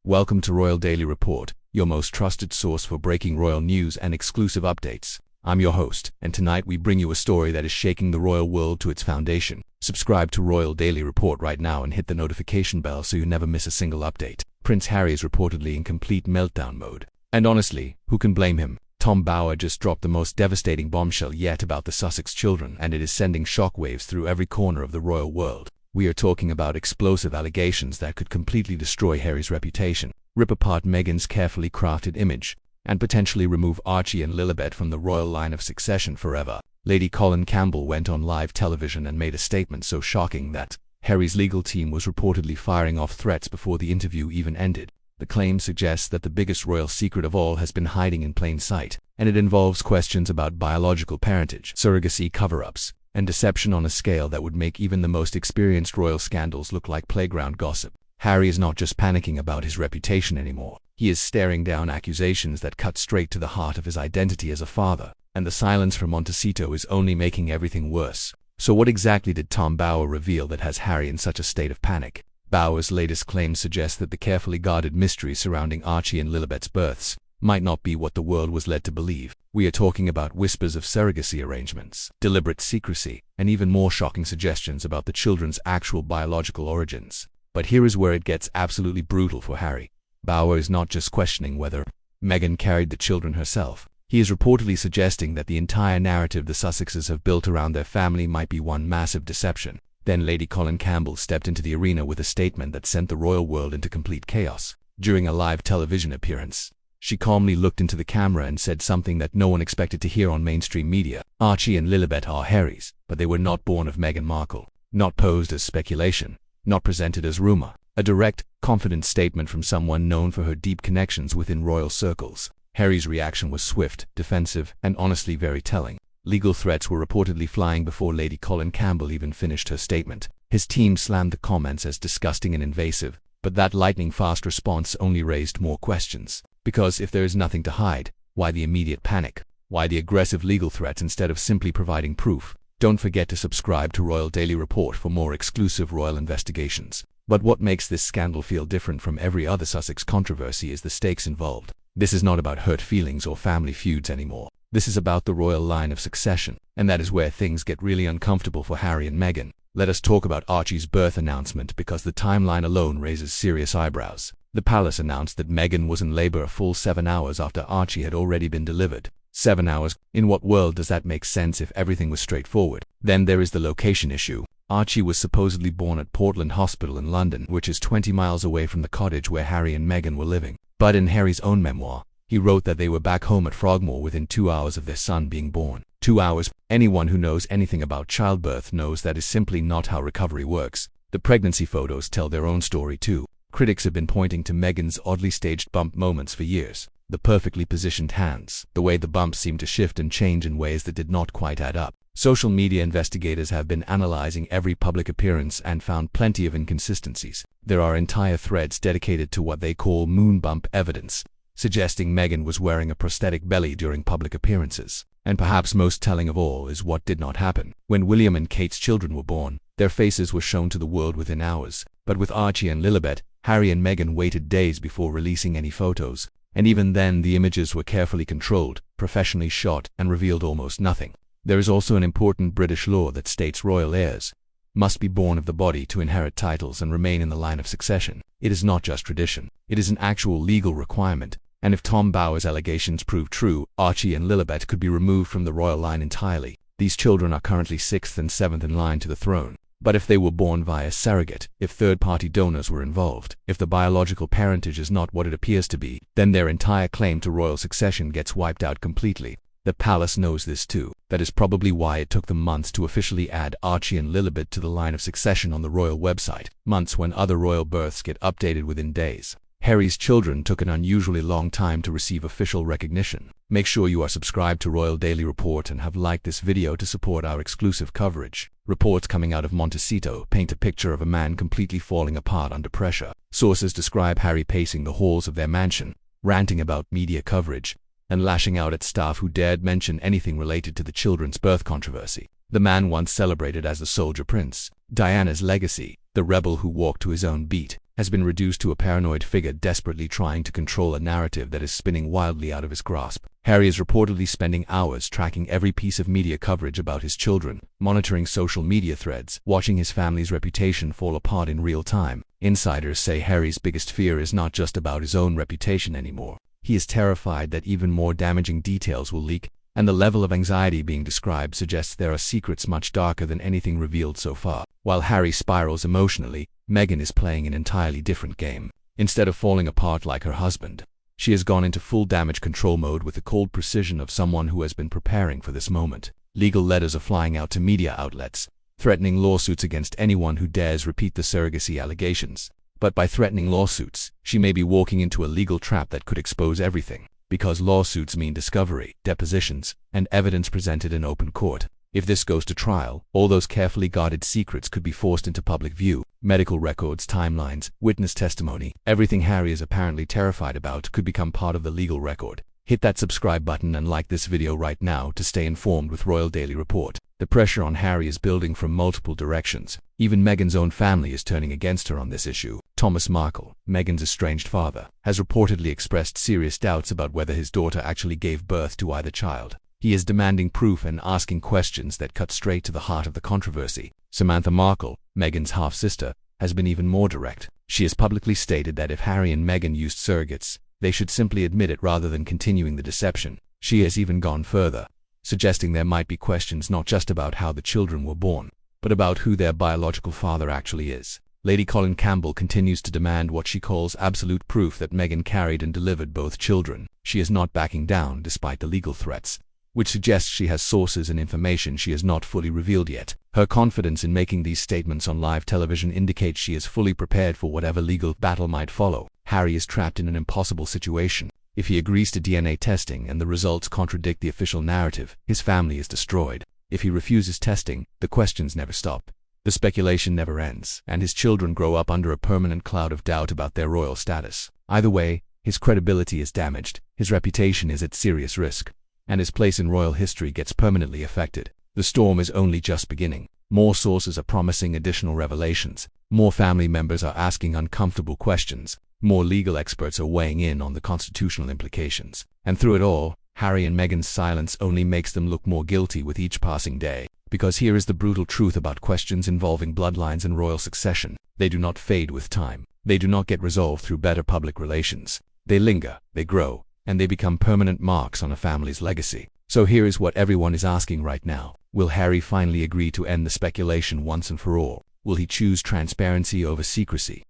Welcome to Royal Daily Report, your most trusted source for breaking royal news and exclusive updates. I'm your host, and tonight we bring you a story that is shaking the royal world to its foundation. Subscribe to Royal Daily Report right now and hit the notification bell so you never miss a single update. Prince Harry is reportedly in complete meltdown mode. And honestly, who can blame him? Tom Bower just dropped the most devastating bombshell yet about the Sussex children, and it is sending shockwaves through every corner of the royal world. We are talking about explosive allegations that could completely destroy Harry's reputation, rip apart Meghan's carefully crafted image, and potentially remove Archie and Lilibet from the royal line of succession forever. Lady Colin Campbell went on live television and made a statement so shocking that Harry's legal team was reportedly firing off threats before the interview even ended. The claim suggests that the biggest royal secret of all has been hiding in plain sight, and it involves questions about biological parentage, surrogacy cover-ups, and deception on a scale that would make even the most experienced royal scandals look like playground gossip. Harry is not just panicking about his reputation anymore. He is staring down accusations that cut straight to the heart of his identity as a father, and the silence from Montecito is only making everything worse. So what exactly did Tom Bower reveal that has Harry in such a state of panic? Bower's latest claims suggest that the carefully guarded mystery surrounding Archie and Lilibet's births might not be what the world was led to believe. We are talking about whispers of surrogacy arrangements, deliberate secrecy, and even more shocking suggestions about the children's actual biological origins. But here is where it gets absolutely brutal for Harry. Bower is not just questioning whether Meghan carried the children herself. He is reportedly suggesting that the entire narrative the Sussexes have built around their family might be one massive deception. Then Lady Colin Campbell stepped into the arena with a statement that sent the royal world into complete chaos. During a live television appearance, she calmly looked into the camera and said something that no one expected to hear on mainstream media. Archie and Lilibet are Harry's, but they were not born of Meghan Markle. Not posed as speculation, not presented as rumor. A direct, confident statement from someone known for her deep connections within royal circles. Harry's reaction was swift, defensive, and honestly very telling. Legal threats were reportedly flying before Lady Colin Campbell even finished her statement. His team slammed the comments as disgusting and invasive, but that lightning-fast response only raised more questions. Because if there is nothing to hide, why the immediate panic? Why the aggressive legal threats instead of simply providing proof? Don't forget to subscribe to Royal Daily Report for more exclusive royal investigations. But what makes this scandal feel different from every other Sussex controversy is the stakes involved. This is not about hurt feelings or family feuds anymore. This is about the royal line of succession, and that is where things get really uncomfortable for Harry and Meghan. Let us talk about Archie's birth announcement because the timeline alone raises serious eyebrows. The palace announced that Meghan was in labor a full 7 hours after Archie had already been delivered. 7 hours? In what world does that make sense if everything was straightforward? Then there is the location issue. Archie was supposedly born at Portland Hospital in London, which is 20 miles away from the cottage where Harry and Meghan were living. But in Harry's own memoir, he wrote that they were back home at Frogmore within 2 hours of their son being born. 2 hours? Anyone who knows anything about childbirth knows that is simply not how recovery works. The pregnancy photos tell their own story too. Critics have been pointing to Meghan's oddly staged bump moments for years. The perfectly positioned hands, the way the bumps seemed to shift and change in ways that did not quite add up. Social media investigators have been analyzing every public appearance and found plenty of inconsistencies. There are entire threads dedicated to what they call moon bump evidence, suggesting Meghan was wearing a prosthetic belly during public appearances. And perhaps most telling of all is what did not happen. When William and Kate's children were born, their faces were shown to the world within hours. But with Archie and Lilibet, Harry and Meghan waited days before releasing any photos. And even then, the images were carefully controlled, professionally shot, and revealed almost nothing. There is also an important British law that states royal heirs must be born of the body to inherit titles and remain in the line of succession. It is not just tradition. It is an actual legal requirement. And if Tom Bower's allegations prove true, Archie and Lilibet could be removed from the royal line entirely. These children are currently 6th and 7th in line to the throne. But if they were born via surrogate, if third-party donors were involved, if the biological parentage is not what it appears to be, then their entire claim to royal succession gets wiped out completely. The palace knows this too. That is probably why it took them months to officially add Archie and Lilibet to the line of succession on the royal website. Months when other royal births get updated within days. Harry's children took an unusually long time to receive official recognition. Make sure you are subscribed to Royal Daily Report and have liked this video to support our exclusive coverage. Reports coming out of Montecito paint a picture of a man completely falling apart under pressure. Sources describe Harry pacing the halls of their mansion, ranting about media coverage, and lashing out at staff who dared mention anything related to the children's birth controversy. The man once celebrated as the soldier prince, Diana's legacy, the rebel who walked to his own beat. has been reduced to a paranoid figure desperately trying to control a narrative that is spinning wildly out of his grasp. Harry is reportedly spending hours tracking every piece of media coverage about his children, monitoring social media threads, watching his family's reputation fall apart in real time. Insiders say Harry's biggest fear is not just about his own reputation anymore. He is terrified that even more damaging details will leak, and the level of anxiety being described suggests there are secrets much darker than anything revealed so far. While Harry spirals emotionally, Meghan is playing an entirely different game. Instead of falling apart like her husband, she has gone into full damage control mode with the cold precision of someone who has been preparing for this moment. Legal letters are flying out to media outlets, threatening lawsuits against anyone who dares repeat the surrogacy allegations. But by threatening lawsuits, she may be walking into a legal trap that could expose everything. Because lawsuits mean discovery, depositions, and evidence presented in open court. If this goes to trial, all those carefully guarded secrets could be forced into public view. Medical records, timelines, witness testimony, everything Harry is apparently terrified about could become part of the legal record. Hit that subscribe button and like this video right now to stay informed with Royal Daily Report. The pressure on Harry is building from multiple directions. Even Meghan's own family is turning against her on this issue. Thomas Markle, Meghan's estranged father, has reportedly expressed serious doubts about whether his daughter actually gave birth to either child. He is demanding proof and asking questions that cut straight to the heart of the controversy. Samantha Markle, Meghan's half-sister, has been even more direct. She has publicly stated that if Harry and Meghan used surrogates, they should simply admit it rather than continuing the deception. She has even gone further, suggesting there might be questions not just about how the children were born, but about who their biological father actually is. Lady Colin Campbell continues to demand what she calls absolute proof that Meghan carried and delivered both children. She is not backing down despite the legal threats, which suggests she has sources and information she has not fully revealed yet. Her confidence in making these statements on live television indicates she is fully prepared for whatever legal battle might follow. Harry is trapped in an impossible situation. If he agrees to DNA testing and the results contradict the official narrative, his family is destroyed. If he refuses testing, the questions never stop. The speculation never ends, and his children grow up under a permanent cloud of doubt about their royal status. Either way, his credibility is damaged, his reputation is at serious risk, and his place in royal history gets permanently affected. The storm is only just beginning. More sources are promising additional revelations. More family members are asking uncomfortable questions. More legal experts are weighing in on the constitutional implications. And through it all, Harry and Meghan's silence only makes them look more guilty with each passing day. Because here is the brutal truth about questions involving bloodlines and royal succession. They do not fade with time. They do not get resolved through better public relations. They linger, they grow, and they become permanent marks on a family's legacy. So here is what everyone is asking right now. Will Harry finally agree to end the speculation once and for all? Will he choose transparency over secrecy?